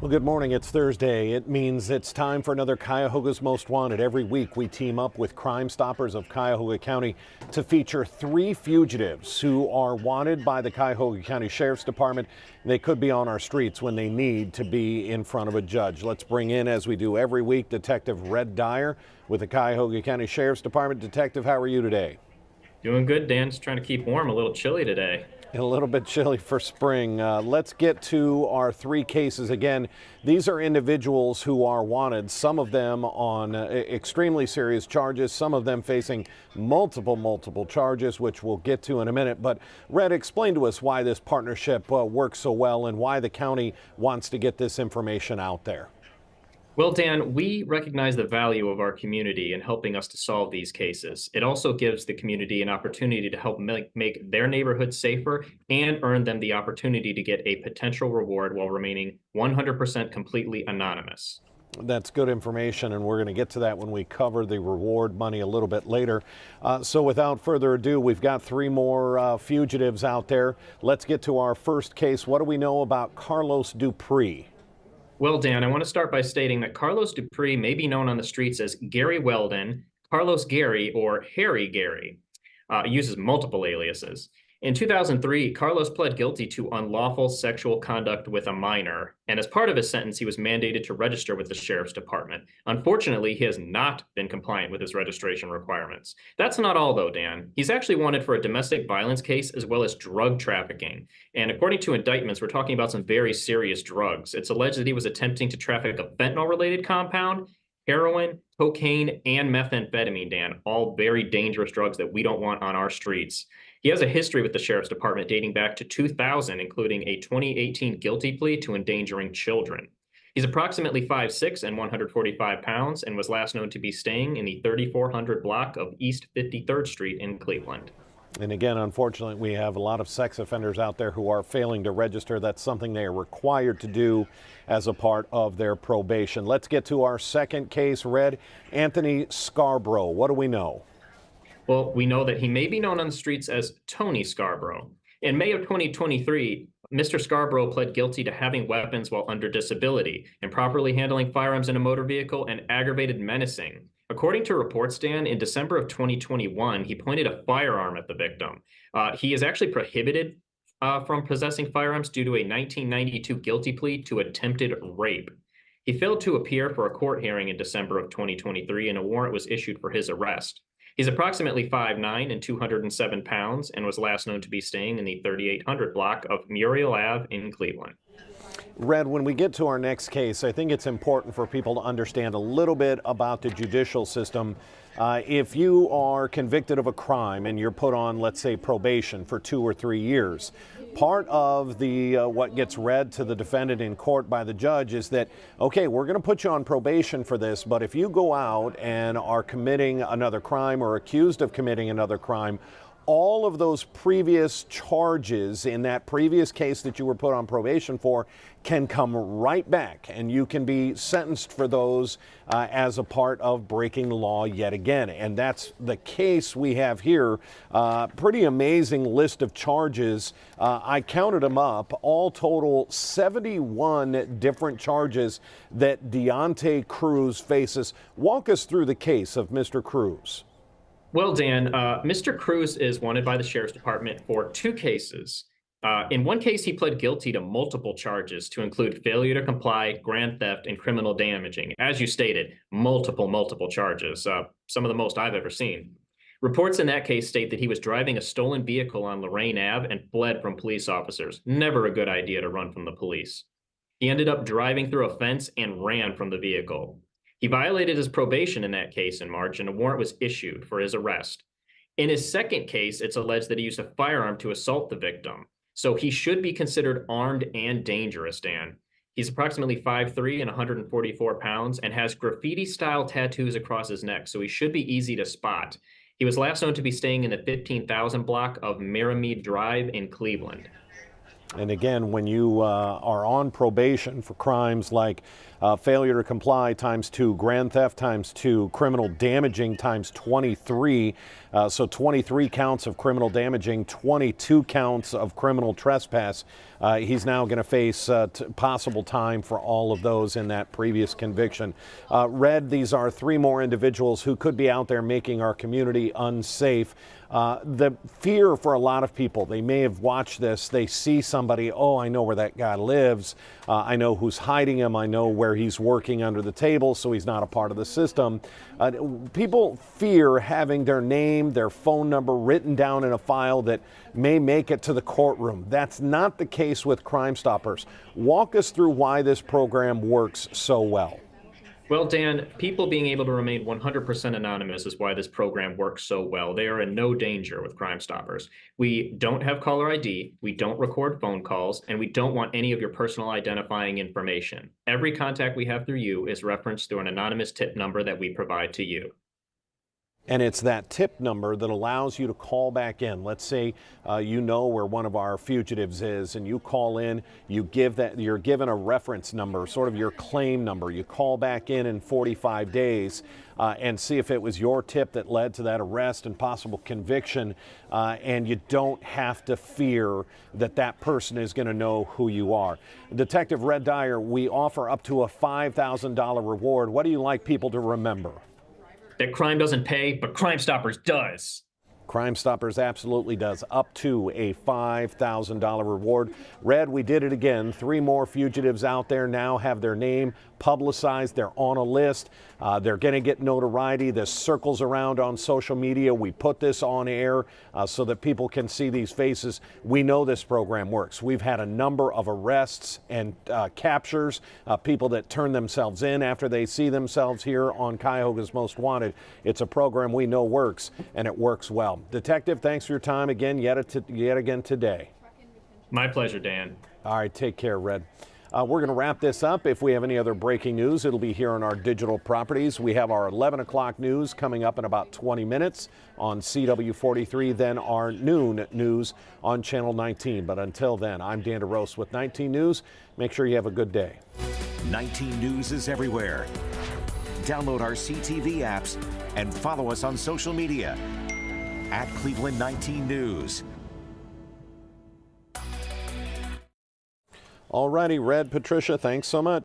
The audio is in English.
Well, good morning. It's Thursday. It means it's time for another Cuyahoga's Most Wanted. Every week we team up with Crime Stoppers of Cuyahoga County to feature 3 fugitives who are wanted by the Cuyahoga County Sheriff's Department. They could be on our streets when they need to be in front of a judge. Let's bring in, as we do every week, Detective Red Dyer with the Cuyahoga County Sheriff's Department. Detective, how are you today? Doing good, Dan. Just trying to keep warm. A little chilly today. A little bit chilly for spring. Let's get to our 3 cases. Again, these are individuals who are wanted, some of them on extremely serious charges, some of them facing multiple charges, which we'll get to in a minute. But Red, explain to us why this partnership works so well and why the county wants to get this information out there. Well, Dan, we recognize the value of our community in helping us to solve these cases. It also gives the community an opportunity to help make their neighborhood safer and earn them the opportunity to get a potential reward while remaining 100% completely anonymous. That's good information, and we're going to get to that when we cover the reward money a little bit later. So without further ado, we've got 3 more fugitives out there. Let's get to our first case. What do we know about Carlos Dupri? Well, Dan, I want to start by stating that Carlos Dupri may be known on the streets as Gary Weldon, Carlos Gary, or Harry Gary. Uses multiple aliases. In 2003, Carlos pled guilty to unlawful sexual conduct with a minor, and as part of his sentence, he was mandated to register with the Sheriff's Department. Unfortunately, he has not been compliant with his registration requirements. That's not all, though, Dan. He's actually wanted for a domestic violence case as well as drug trafficking. And according to indictments, we're talking about some very serious drugs. It's alleged that he was attempting to traffic a fentanyl-related compound, heroin, cocaine, and methamphetamine, Dan, all very dangerous drugs that we don't want on our streets. He has a history with the Sheriff's Department dating back to 2000, including a 2018 guilty plea to endangering children. He's approximately 5'6" and 145 pounds and was last known to be staying in the 3400 block of East 53rd Street in Cleveland. And again, unfortunately, we have a lot of sex offenders out there who are failing to register. That's something they are required to do as a part of their probation. Let's get to our second case, Red. Anthony Scarborough. What do we know? Well, we know that he may be known on the streets as Tony Scarborough. In May of 2023, Mr. Scarborough pled guilty to having weapons while under disability, improperly handling firearms in a motor vehicle, and aggravated menacing. According to reports, Dan, in December of 2021, he pointed a firearm at the victim. He is actually prohibited from possessing firearms due to a 1992 guilty plea to attempted rape. He failed to appear for a court hearing in December of 2023, and a warrant was issued for his arrest. He's approximately 5'9" and 207 pounds and was last known to be staying in the 3800 block of Muriel Ave in Cleveland. Red, when we get to our next case, I think it's important for people to understand a little bit about the judicial system. If you are convicted of a crime and you're put on, let's say, probation for 2 or 3 years, part of the what gets read to the defendant in court by the judge is that, okay, we're going to put you on probation for this, but if you go out and are committing another crime or accused of committing another crime, all of those previous charges in that previous case that you were put on probation for can come right back, and you can be sentenced for those as a part of breaking law yet again. And that's the case we have here. Pretty amazing list of charges. I counted them up. All total 71 different charges that Deontay Cruz faces. Walk us through the case of Mr. Cruz. Well, Dan, Mr. Cruz is wanted by the Sheriff's Department for 2 cases. In one case, he pled guilty to multiple charges to include failure to comply, grand theft, and criminal damaging. As you stated, multiple charges, some of the most I've ever seen. Reports in that case state that he was driving a stolen vehicle on Lorraine Ave and fled from police officers. Never a good idea to run from the police. He ended up driving through a fence and ran from the vehicle. He violated his probation in that case in March, and a warrant was issued for his arrest. In his second case, it's alleged that he used a firearm to assault the victim. So he should be considered armed and dangerous, Dan. He's approximately 5'3" and 144 pounds and has graffiti-style tattoos across his neck, so he should be easy to spot. He was last known to be staying in the 15,000 block of Merrimead Drive in Cleveland. And again, when you are on probation for crimes like failure to comply ×2, grand theft ×2, criminal damaging ×23, So 23 counts of criminal damaging, 22 counts of criminal trespass. He's now going to face possible time for all of those in that previous conviction. Red, these are 3 more individuals who could be out there making our community unsafe. The fear for a lot of people, they may have watched this, they see somebody, oh, I know where that guy lives, I know who's hiding him, I know where he's working under the table, so he's not a part of the system. People fear having their name, their phone number written down in a file that may make it to the courtroom. That's not the case with Crime Stoppers. Walk us through why this program works so well. Well, Dan, people being able to remain 100% anonymous is why this program works so well. They are in no danger with Crime Stoppers. We don't have caller ID, we don't record phone calls, and we don't want any of your personal identifying information. Every contact we have through you is referenced through an anonymous tip number that we provide to you. And it's that tip number that allows you to call back in. Let's say you know where one of our fugitives is, and you call in, you're given a reference number, sort of your claim number. You call back in 45 days and see if it was your tip that led to that arrest and possible conviction, and you don't have to fear that that person is going to know who you are. Detective Red Dyer, we offer up to a $5,000 reward. What do you like people to remember? That crime doesn't pay, but Crime Stoppers does. Crime Stoppers absolutely does, up to a $5,000 reward. Red, we did it again. 3 more fugitives out there now have their name publicized. They're on a list. They're going to get notoriety. This circles around on social media. We put this on air so that people can see these faces. We know this program works. We've had a number of arrests and captures, people that turn themselves in after they see themselves here on Cuyahoga's Most Wanted. It's a program we know works, and it works well. Detective, thanks for your time again, yet again today. My pleasure, Dan. All right, take care, Red. We're going to wrap this up. If we have any other breaking news, it'll be here on our digital properties. We have our 11 o'clock news coming up in about 20 minutes on CW43, then our noon news on Channel 19. But until then, I'm Dan DeRose with 19 News. Make sure you have a good day. 19 News is everywhere. Download our CTV apps and follow us on social media at Cleveland 19 News. All righty, Red, Patricia, thanks so much.